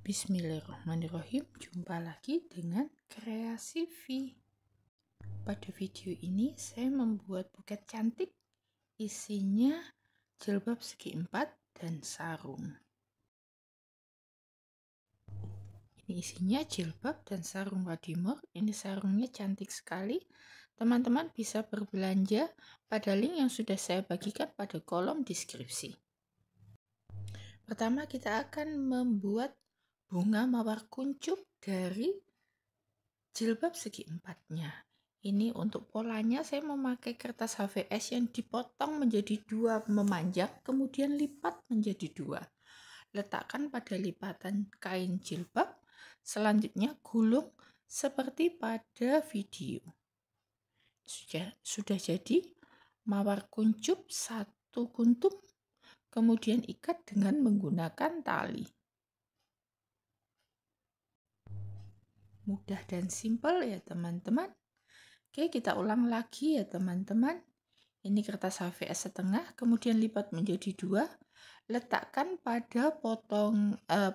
Bismillahirrahmanirrahim. Jumpa lagi dengan Kreasi V. Pada video ini saya membuat buket cantik, isinya jilbab segi 4 dan sarung. Ini isinya jilbab dan sarung wadimor. Ini sarungnya cantik sekali. Teman-teman bisa berbelanja pada link yang sudah saya bagikan pada kolom deskripsi. Pertama kita akan membuat bunga mawar kuncup dari jilbab segi 4-nya. Ini untuk polanya saya memakai kertas HVS yang dipotong menjadi 2 memanjang, kemudian lipat menjadi 2. Letakkan pada lipatan kain jilbab, selanjutnya gulung seperti pada video. Sudah jadi mawar kuncup 1 kuntum, kemudian ikat dengan menggunakan tali. Mudah dan simpel ya teman-teman. Oke, kita ulang lagi ya teman-teman. Ini kertas HVS setengah, kemudian lipat menjadi 2. Letakkan pada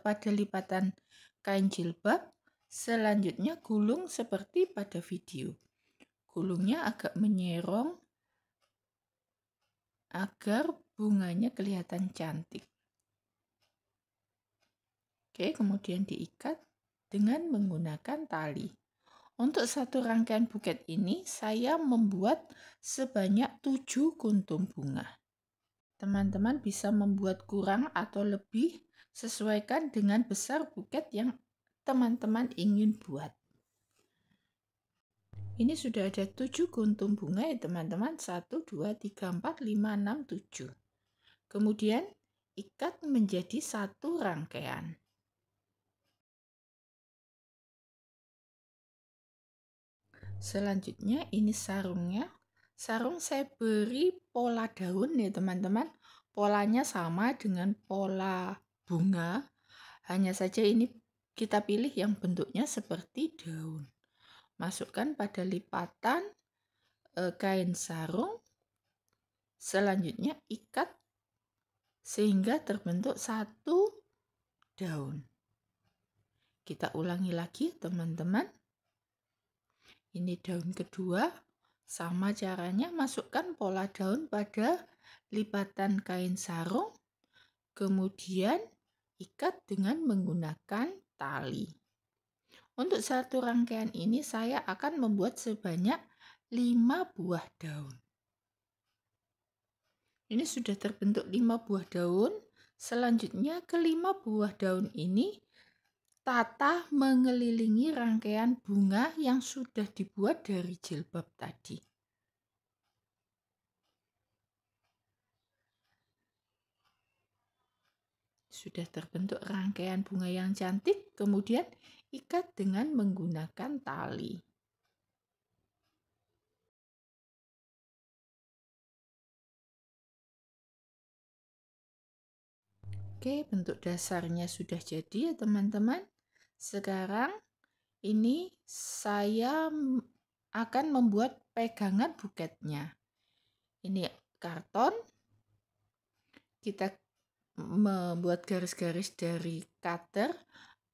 pada lipatan kain jilbab. Selanjutnya gulung seperti pada video. Gulungnya agak menyerong agar bunganya kelihatan cantik. Oke, kemudian diikat dengan menggunakan tali. Untuk satu rangkaian buket ini saya membuat sebanyak 7 kuntum bunga. Teman-teman bisa membuat kurang atau lebih, sesuaikan dengan besar buket yang teman-teman ingin buat. Ini sudah ada 7 kuntum bunga ya teman-teman. 1, 2, 3, 4, 5, 6, 7. Kemudian ikat menjadi satu rangkaian. Selanjutnya ini sarungnya. Sarung saya beri pola daun ya teman-teman. Polanya sama dengan pola bunga. Hanya saja ini kita pilih yang bentuknya seperti daun. Masukkan pada lipatan kain sarung. Selanjutnya ikat sehingga terbentuk satu daun. Kita ulangi lagi teman-teman. Ini daun kedua, sama caranya masukkan pola daun pada lipatan kain sarung, kemudian ikat dengan menggunakan tali. Untuk satu rangkaian ini saya akan membuat sebanyak 5 buah daun. Ini sudah terbentuk 5 buah daun. Selanjutnya ke-5 buah daun ini tata mengelilingi rangkaian bunga yang sudah dibuat dari jilbab tadi. Sudah terbentuk rangkaian bunga yang cantik, kemudian ikat dengan menggunakan tali. Oke, bentuk dasarnya sudah jadi ya teman-teman. Sekarang ini saya akan membuat pegangan buketnya. Ini karton. Kita membuat garis-garis dari cutter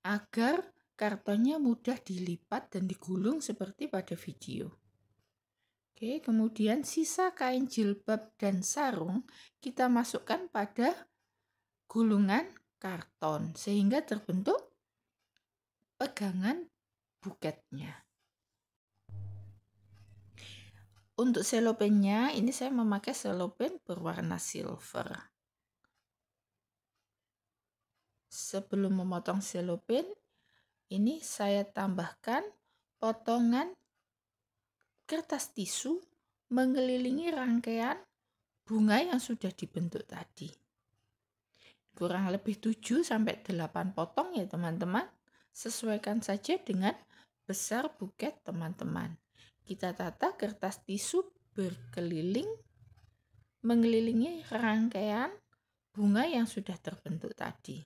agar kartonnya mudah dilipat dan digulung seperti pada video. Oke, kemudian sisa kain jilbab dan sarung kita masukkan pada gulungan karton sehingga terbentuk pegangan buketnya. Untuk selopennya ini saya memakai selopen berwarna silver. Sebelum memotong selopen, ini saya tambahkan potongan kertas tisu mengelilingi rangkaian bunga yang sudah dibentuk tadi. Kurang lebih 7-8 potong ya teman-teman. Sesuaikan saja dengan besar buket teman-teman. Kita tata kertas tisu berkeliling mengelilingi rangkaian bunga yang sudah terbentuk tadi.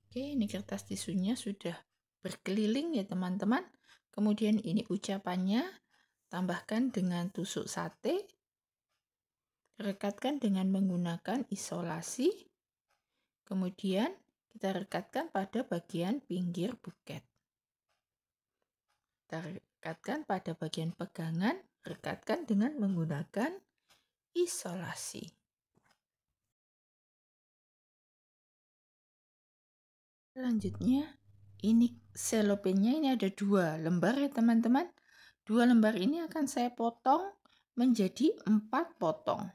Oke, ini kertas tisunya sudah berkeliling ya teman-teman. Kemudian ini ucapannya, tambahkan dengan tusuk sate, rekatkan dengan menggunakan isolasi, kemudian kita rekatkan pada bagian pinggir buket. Kita rekatkan pada bagian pegangan, rekatkan dengan menggunakan isolasi. Selanjutnya, ini selopennya ini ada 2 lembar ya teman-teman. 2 lembar ini akan saya potong menjadi 4 potong.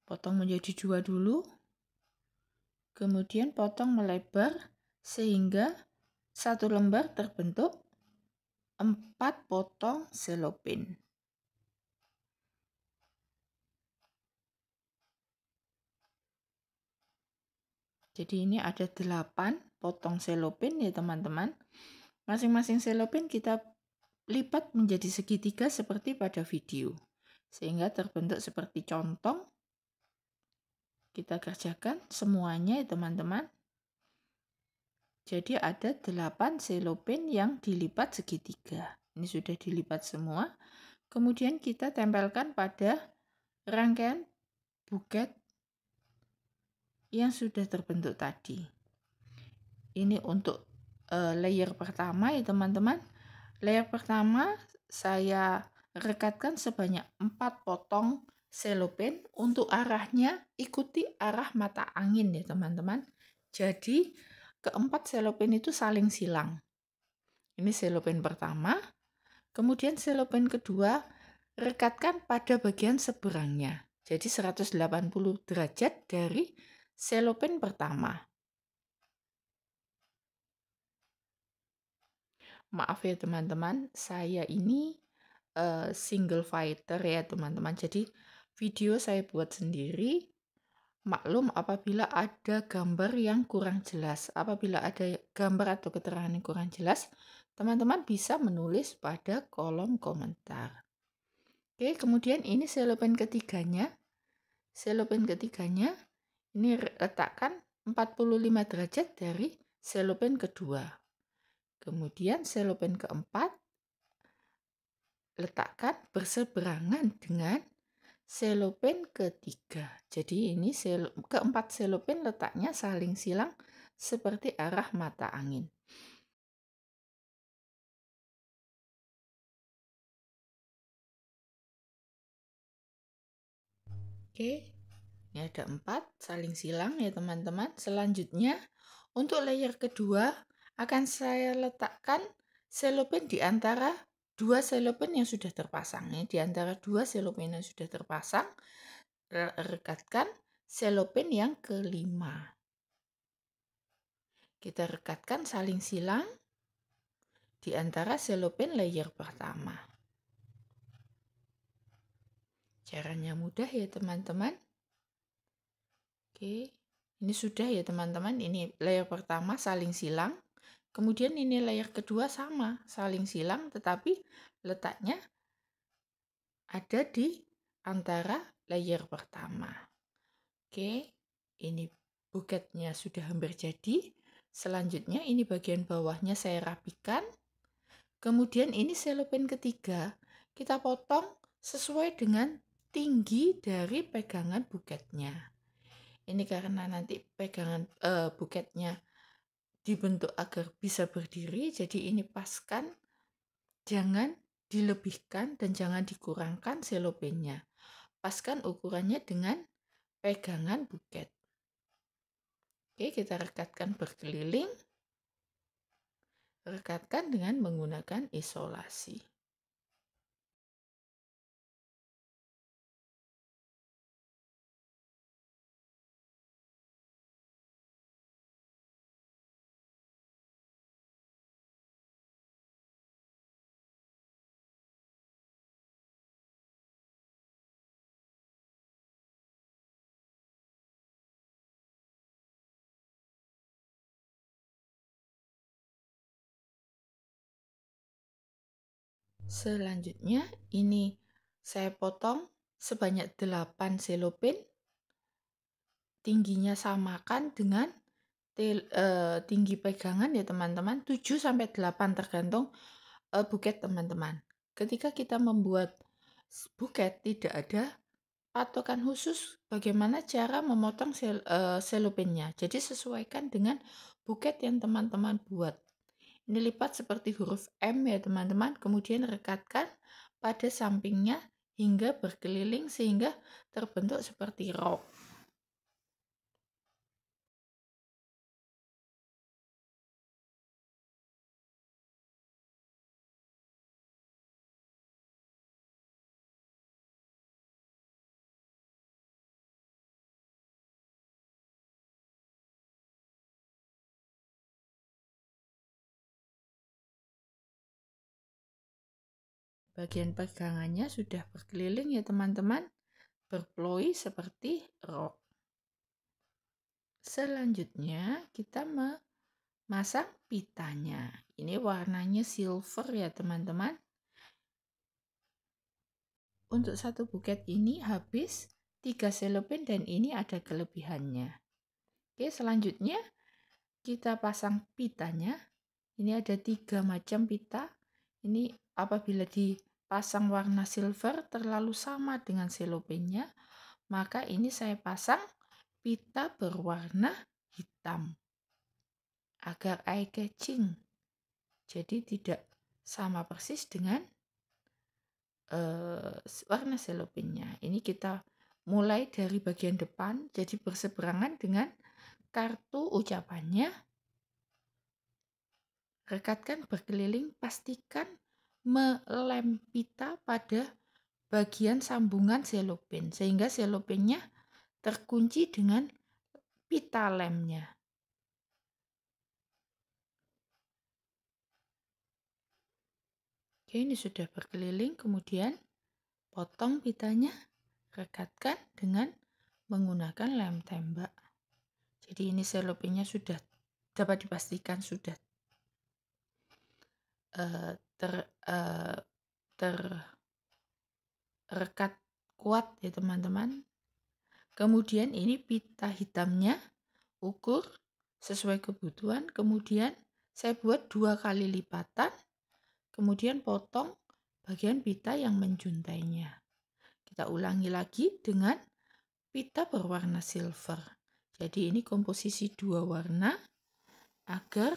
Potong menjadi 2 dulu, kemudian potong melebar sehingga 1 lembar terbentuk 4 potong selopen. Jadi ini ada 8 potong selopen ya teman-teman. Masing-masing selopen kita lipat menjadi segitiga seperti pada video. Sehingga terbentuk seperti contong. Kita kerjakan semuanya ya teman-teman. Jadi ada 8 selopen yang dilipat segitiga. Ini sudah dilipat semua. Kemudian kita tempelkan pada rangkaian buket yang sudah terbentuk tadi. Ini untuk layer pertama ya teman-teman. Layer pertama saya rekatkan sebanyak 4 potong selopen. Untuk arahnya ikuti arah mata angin ya teman-teman. Jadi keempat selopen itu saling silang. Ini selopen pertama. Kemudian selopen kedua rekatkan pada bagian seberangnya. Jadi 180 derajat dari selopen pertama. Maaf ya teman-teman, saya ini single fighter ya teman-teman. Jadi video saya buat sendiri. Maklum apabila ada gambar yang kurang jelas. Apabila ada gambar atau keterangan yang kurang jelas, teman-teman bisa menulis pada kolom komentar. Oke, kemudian ini selopen ketiganya. Selopen ketiganya ini letakkan 45 derajat dari selopen kedua. Kemudian selopen keempat letakkan berseberangan dengan selopen ketiga. Jadi ini keempat selopen letaknya saling silang seperti arah mata angin. Oke, ini ada 4 saling silang ya teman-teman. Selanjutnya untuk layer kedua akan saya letakkan selopen di antara 2 selopen yang sudah terpasang. Di antara 2 selopen yang sudah terpasang, rekatkan selopen yang kelima. Kita rekatkan saling silang di antara selopen layer pertama. Caranya mudah ya teman-teman. Oke, ini sudah ya teman-teman. Ini layer pertama saling silang. Kemudian ini layer kedua sama, saling silang tetapi letaknya ada di antara layer pertama. Oke, ini buketnya sudah hampir jadi. Selanjutnya ini bagian bawahnya saya rapikan. Kemudian ini selopen ketiga kita potong sesuai dengan tinggi dari pegangan buketnya. Ini karena nanti pegangan buketnya dibentuk agar bisa berdiri, jadi ini paskan, jangan dilebihkan dan jangan dikurangkan selopennya. Paskan ukurannya dengan pegangan buket. Oke, kita rekatkan berkeliling. Rekatkan dengan menggunakan isolasi. Selanjutnya ini saya potong sebanyak 8 selopen. Tingginya samakan dengan tinggi pegangan ya teman-teman, 7-8 tergantung buket teman-teman. Ketika kita membuat buket tidak ada patokan khusus bagaimana cara memotong selopennya. Jadi sesuaikan dengan buket yang teman-teman buat. Ini lipat seperti huruf M ya teman-teman, kemudian rekatkan pada sampingnya hingga berkeliling sehingga terbentuk seperti rok. Bagian pegangannya sudah berkeliling ya teman-teman, berploi seperti rok. Selanjutnya kita memasang pitanya. Ini warnanya silver ya teman-teman. Untuk satu buket ini habis 3 selopen dan ini ada kelebihannya. Oke, selanjutnya kita pasang pitanya. Ini ada 3 macam pita. Ini apabila dipasang warna silver terlalu sama dengan selopennya, maka ini saya pasang pita berwarna hitam agar eye catching. Jadi tidak sama persis dengan warna selopennya. Ini kita mulai dari bagian depan, jadi berseberangan dengan kartu ucapannya. Rekatkan berkeliling, pastikan melem pita pada bagian sambungan selopen sehingga selopennya terkunci dengan pita lemnya. Oke, ini sudah berkeliling, kemudian potong pitanya, rekatkan dengan menggunakan lem tembak. Jadi ini selopennya sudah dapat dipastikan sudah terrekat kuat ya teman-teman. Kemudian ini pita hitamnya ukur sesuai kebutuhan, kemudian saya buat 2 kali lipatan, kemudian potong bagian pita yang menjuntainya. Kita ulangi lagi dengan pita berwarna silver. Jadi ini komposisi 2 warna agar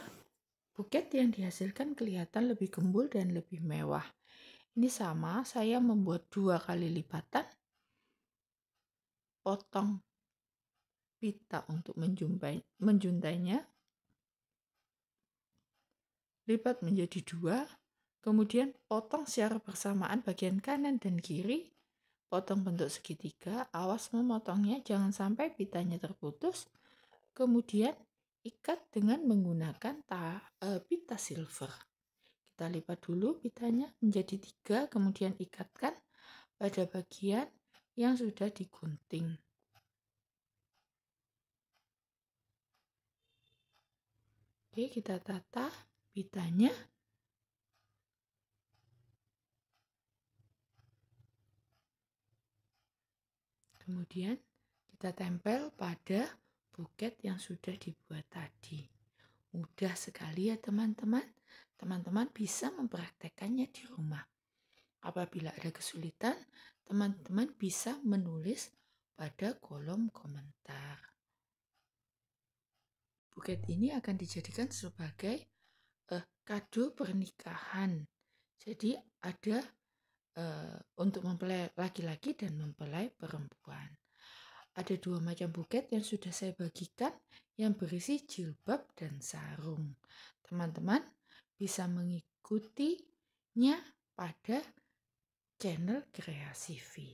buket yang dihasilkan kelihatan lebih gembul dan lebih mewah. Ini sama, saya membuat 2 kali lipatan, potong pita untuk menjuntainya, lipat menjadi 2, kemudian potong secara bersamaan bagian kanan dan kiri, potong bentuk segitiga, awas memotongnya jangan sampai pitanya terputus, kemudian ikat dengan menggunakan pita silver. Kita lipat dulu pitanya menjadi 3, kemudian ikatkan pada bagian yang sudah digunting. Oke, kita tata pitanya. Kemudian kita tempel pada buket yang sudah dibuat tadi. Mudah sekali ya teman-teman. Teman-teman bisa mempraktekannya di rumah. Apabila ada kesulitan, teman-teman bisa menulis pada kolom komentar. Buket ini akan dijadikan sebagai kado pernikahan. Jadi ada untuk mempelai laki-laki dan mempelai perempuan. Ada 2 macam buket yang sudah saya bagikan yang berisi jilbab dan sarung. Teman-teman bisa mengikutinya pada channel Kreasivi.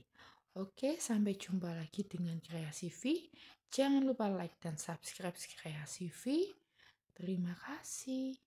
Oke, sampai jumpa lagi dengan Kreasivi. Jangan lupa like dan subscribe Kreasivi. Terima kasih.